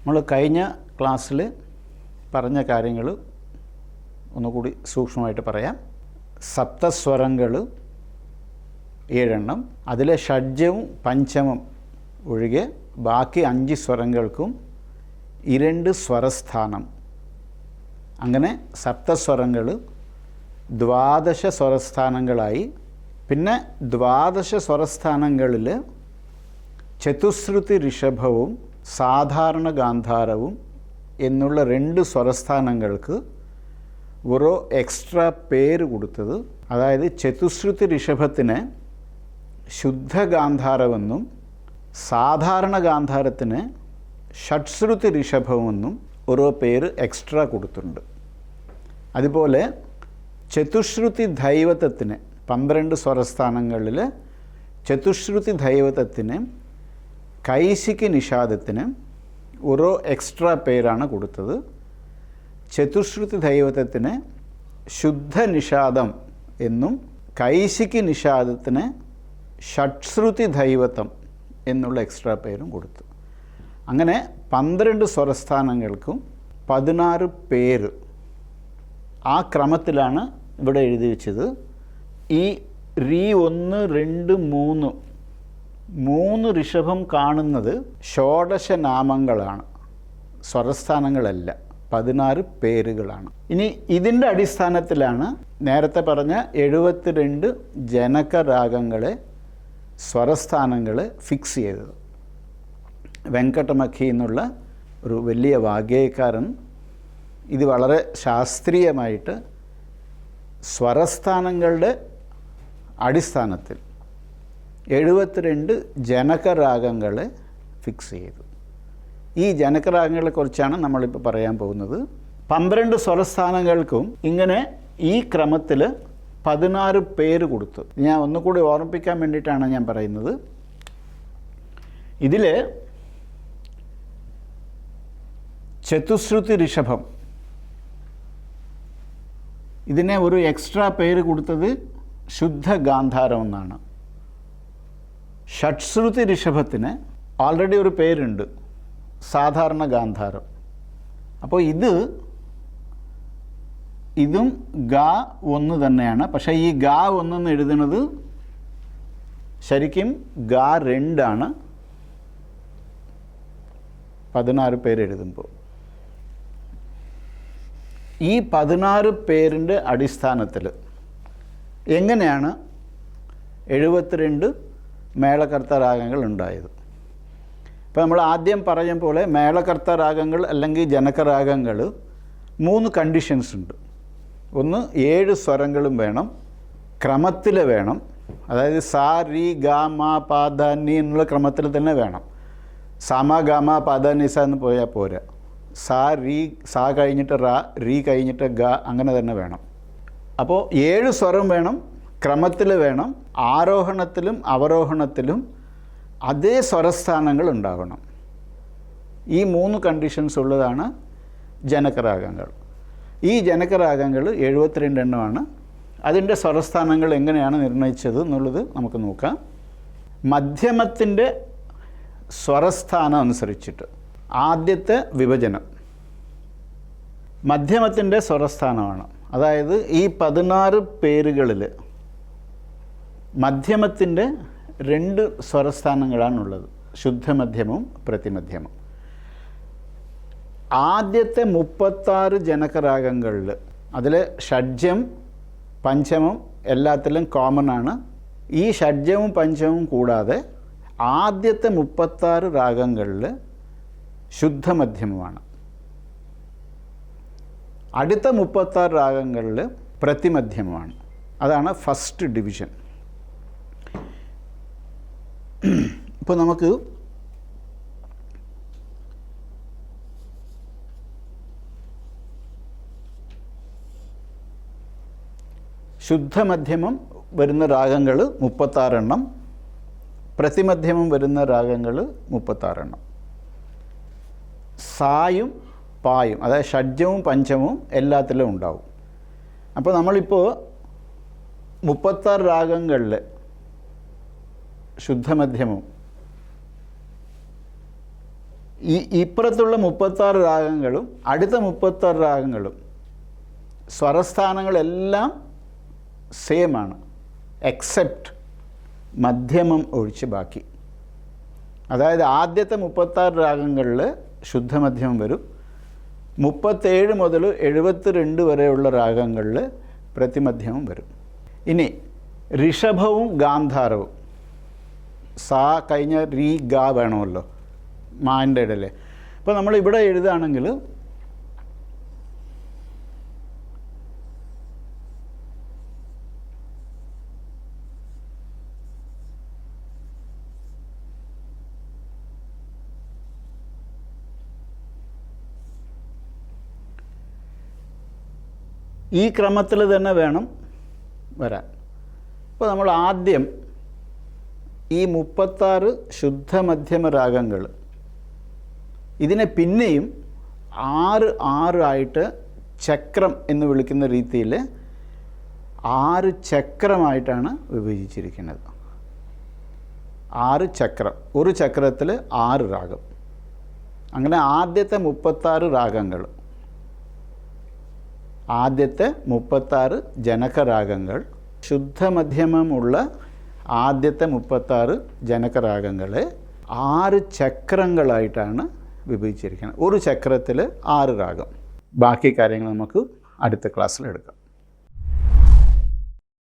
നമ്മൾ കഴിഞ്ഞ ക്ലാസ്സിൽ പറഞ്ഞ കാര്യങ്ങൾ ഒന്നുകൂടി സൂക്ഷ്മമായിട്ട് പറയാം. സപ്തസ്വരങ്ങൾ 7 അതിലെ ഷഡ്ജവും പഞ്ചമം ഒഴികെ ബാക്കി 5 സ്വരങ്ങൾക്കും 2 സ്വരസ്ഥാനം. അങ്ങനെ സപ്തസ്വരങ്ങൾ 12 സ്വരസ്ഥാനങ്ങളായി. പിന്നെ 12 സ്വരസ്ഥാനങ്ങളിൽ ചതുശ്രുതി ഋഷഭവും സാധാരണ ഗാന്ധാരവും എന്നുള്ള 2 സ്വരസ്ഥാനങ്ങൾക്ക് ഓരോ എക്സ്ട്രാ പേര് കൊടുത്തത്. അതായത് ചതുശ്രുതി ഋഷഭത്തിന് ശുദ്ധ ഗാന്ധാരമെന്നും സാധാരണ ഗാന്ധാരത്തിന് ഷഡ്ശ്രുതി ഋഷഭമെന്നും ഓരോ പേര് എക്സ്ട്രാ കൊടുത്തിട്ടുണ്ട്. അതുപോലെ ചതുശ്രുതി ദൈവതത്തിന് 12 സ്വരസ്ഥാനങ്ങളിൽ ചതുശ്രുതി ദൈവതത്തിന് കൈശികി നിഷാദത്തിന് ഓരോ എക്സ്ട്രാ പേരാണ് കൊടുത്തത്. ചതുശ്രുതി ദൈവതത്തിന് ശുദ്ധ നിഷാദം എന്നും കൈശികി നിഷാദത്തിന് ഷഡ്ശ്രുതി ദൈവതം എന്നുള്ള എക്സ്ട്രാ പേരും കൊടുത്തു. അങ്ങനെ 12 സ്വരസ്ഥാനങ്ങൾക്കും 16 പേര്. ആ ക്രമത്തിലാണ് ഇവിടെ എഴുതി വെച്ചത്. ഈ രീ 1, 2, 3 ഋഷഭം കാണുന്നത് ഷോഡശ നാമങ്ങളാണ്, സ്വരസ്ഥാനങ്ങളല്ല, 16 പേരുകളാണ്. ഇനി ഇതിൻ്റെ അടിസ്ഥാനത്തിലാണ് നേരത്തെ പറഞ്ഞ 72 ജനകരാഗങ്ങളെ സ്വരസ്ഥാനങ്ങൾ ഫിക്സ് ചെയ്തത്. വെങ്കട്ടമഖി എന്നുള്ള ഒരു വലിയ വാഗ്ഗേയക്കാരൻ ഇത് വളരെ ശാസ്ത്രീയമായിട്ട് സ്വരസ്ഥാനങ്ങളുടെ അടിസ്ഥാനത്തിൽ 72 ജനകരാഗങ്ങളെ ഫിക്സ് ചെയ്തു. ഈ ജനകരാഗങ്ങളെക്കുറിച്ചാണ് നമ്മളിപ്പോൾ പറയാൻ പോകുന്നത്. 12 സ്വരസ്ഥാനങ്ങൾക്കും ഇങ്ങനെ ഈ ക്രമത്തിൽ 16 പേര് കൊടുത്തു. ഞാൻ ഒന്നുകൂടി ഓർമ്മിപ്പിക്കാൻ വേണ്ടിയിട്ടാണ് ഞാൻ പറയുന്നത്. ഇതിൽ ചതുശ്രുതി ഋഷഭം ഇതിനെ ഒരു എക്സ്ട്രാ പേര് കൊടുത്തത് ശുദ്ധ ഗാന്ധാരം എന്നാണ്. ഷഡ്ശ്രുതി ഋഷഭത്തിന് ഓൾറെഡി ഒരു പേരുണ്ട്, സാധാരണ ഗാന്ധാരം. അപ്പോൾ ഇതും ഗാ 1 തന്നെയാണ്. പക്ഷേ ഈ ഗാ 1 എന്ന് എഴുതുന്നത് ശരിക്കും ഗാ 2 ആണ് 16 പേര് എഴുതുമ്പോൾ. ഈ 16 പേരിൻ്റെ അടിസ്ഥാനത്തിൽ എങ്ങനെയാണ് 72 മേളകർത്ത രാഗങ്ങൾ ഉണ്ടായത്? ഇപ്പോൾ നമ്മൾ ആദ്യം പറയും പോലെ മേളകർത്ത രാഗങ്ങൾ അല്ലെങ്കിൽ ജനകരാഗങ്ങൾ 3 കണ്ടീഷൻസ് ഉണ്ട്. ഒന്ന് 7 സ്വരങ്ങളും വേണം, ക്രമത്തിൽ വേണം. അതായത് സാ രി ഗാ മാ പാ ധ നി എന്നുള്ള ക്രമത്തിൽ തന്നെ വേണം. സാമ ഗാമ പദ നിസ എന്ന് പോയാൽ പോരാ. സാ കഴിഞ്ഞിട്ട് റാ, രീ കഴിഞ്ഞിട്ട് ഗ, അങ്ങനെ തന്നെ വേണം. അപ്പോൾ 7 സ്വരം വേണം, ക്രമത്തിൽ വേണം, ആരോഹണത്തിലും അവരോഹണത്തിലും അതേ സ്വരസ്ഥാനങ്ങൾ ഉണ്ടാവണം. ഈ 3 കണ്ടീഷൻസ് ഉള്ളതാണ് ജനകരാഗങ്ങൾ. ഈ ജനകരാഗങ്ങൾ 72 എണ്ണമാണ്. അതിൻ്റെ സ്വരസ്ഥാനങ്ങൾ എങ്ങനെയാണ് നിർണ്ണയിച്ചത് എന്നുള്ളത് നമുക്ക് നോക്കാം. മധ്യമത്തിൻ്റെ സ്വരസ്ഥാനം അനുസരിച്ചിട്ട് ആദ്യത്തെ വിഭജനം മധ്യമത്തിൻ്റെ സ്വരസ്ഥാനമാണ്. അതായത് ഈ 16 പേരുകളിൽ മധ്യമത്തിൻ്റെ 2 സ്വരസ്ഥാനങ്ങളാണുള്ളത്, ശുദ്ധമധ്യമവും പ്രതിമധ്യമവും. ആദ്യത്തെ 36 ജനകരാഗങ്ങളിൽ അതിൽ ഷഡ്ജം പഞ്ചമം എല്ലാത്തിലും കോമൺ ആണ്. ഈ ഷഡ്ജവും പഞ്ചമവും കൂടാതെ ആദ്യത്തെ 36 രാഗങ്ങളിൽ ശുദ്ധമധ്യമമാണ്. അടുത്ത 36 രാഗങ്ങളിൽ പ്രതിമധ്യമമാണ്. അതാണ് ഫസ്റ്റ് ഡിവിഷൻ. ഇപ്പോൾ നമുക്ക് ശുദ്ധമധ്യമം വരുന്ന രാഗങ്ങൾ 36 എണ്ണം, പ്രതിമധ്യമം വരുന്ന രാഗങ്ങൾ 36 എണ്ണം. സായും പായും അതായത് ഷഡ്ജവും പഞ്ചമവും എല്ലാത്തിലും ഉണ്ടാവും. അപ്പോൾ നമ്മളിപ്പോൾ 36 രാഗങ്ങളിൽ ശുദ്ധമധ്യമവും ഇപ്പുറത്തുള്ള 36 രാഗങ്ങളും അടുത്ത 36 രാഗങ്ങളും സ്വരസ്ഥാനങ്ങളെല്ലാം സെയിമാണ്, എക്സെപ്റ്റ് മധ്യമം ഒഴിച്ച് ബാക്കി. അതായത് ആദ്യത്തെ 36 രാഗങ്ങളിൽ ശുദ്ധമധ്യമം വരും. 37 മുതൽ 72 വരെയുള്ള രാഗങ്ങളിൽ പ്രതിമധ്യമം വരും. ഇനി ഋഷഭവും ഗാന്ധാരവും, സാ കഴിഞ്ഞ രീ ഗാ വേണമല്ലോ മാൻ്റെ ഇടയിൽ. അപ്പോൾ നമ്മളിവിടെ എഴുതുകയാണെങ്കിൽ ഈ ക്രമത്തിൽ തന്നെ വേണം വരാൻ. അപ്പോൾ നമ്മൾ ആദ്യം ഈ 36 ശുദ്ധമധ്യമ രാഗങ്ങൾ ഇതിനെ പിന്നെയും 6 ആയിട്ട് ചക്രം എന്ന് വിളിക്കുന്ന രീതിയിൽ 6 ചക്രമായിട്ടാണ് വിഭജിച്ചിരിക്കുന്നത്. 6 ചക്രം, ഒരു ചക്രത്തിൽ 6 രാഗം. അങ്ങനെ ആദ്യത്തെ 36 രാഗങ്ങൾ, ആദ്യത്തെ 36 ജനകരാഗങ്ങൾ, ശുദ്ധമധ്യമമുള്ള ആദ്യത്തെ 36 ജനകരാഗങ്ങളെ 6 ചക്രങ്ങളായിട്ടാണ് വിഭജിച്ചിരിക്കുന്നത്. ഒരു ചക്രത്തിൽ 6 രാഗം. ബാക്കി കാര്യങ്ങൾ നമുക്ക് അടുത്ത ക്ലാസ്സിൽ എടുക്കാം.